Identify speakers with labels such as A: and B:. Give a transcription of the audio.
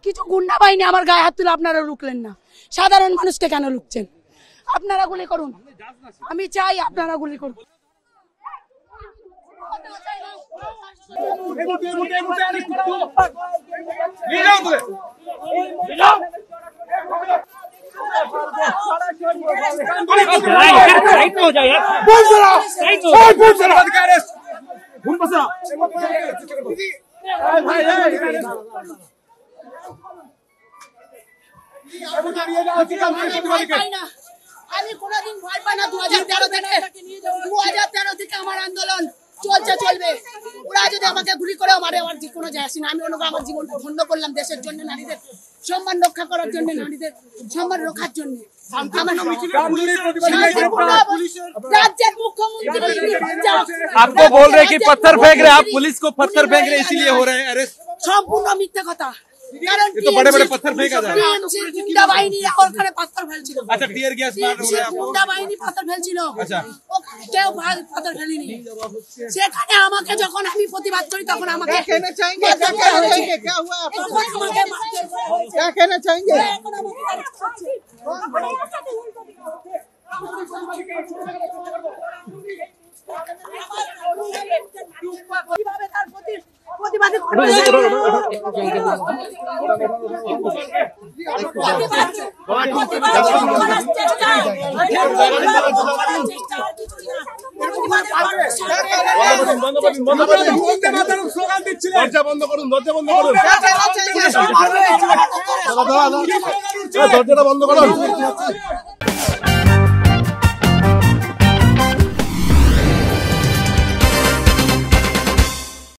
A: কিছু গুন্ডা বাহিনী আমার গায়ে হাত তুলে আপনারা রুখলেন না, সাধারণ মানুষকে কেন রুখছেন? আপনারা গুলি করুন, আমি চাই আপনারা গুলি করুন। আমি কোনদিন ভয় পাই না। 2013 থেকে আমার আন্দোলন চলছে, চলবে। ওরা যদি আমাকে গুলি করে মারে, আমার যে কোনো যায় আসে না। আমি আমার জীবনটা ধন্য করলাম দেশের জন্য, নারীদের সম্মান রক্ষা করার জন্য, নারীদের সম্মান রক্ষার জন্য। राज्य मुख्यमंत्री
B: आपको बोल रहे कि पत्थर फेंक रहे, आप पुलिस को पत्थर फेंक रहे इसीलिए हो रहे हैं अरेस्ट।
A: সম্পূর্ণ মিথ্যা কথা।
B: तो बड़े बड़े पत्थर फेंका जा रहा है।
A: গুন্ডা বাহিনী ওখানে পাথর ফেলছিল।
B: अच्छा, টিয়ার গ্যাস মার रहे हैं।
A: গুন্ডা বাহিনী পাথর ফেলছিল।
B: আচ্ছা,
A: ওখানে কেউ পাথর ফেলেনি। সেখানে আমাকে যখন আমি প্রতিবাদ করি তখন আমাকে
C: क्या कहना चाहेंगे? क्या हुआ? क्या कहना चाहेंगे?
B: দরজা বন্ধ করুন, দরজা বন্ধ করুন, দরজাটা বন্ধ করুন।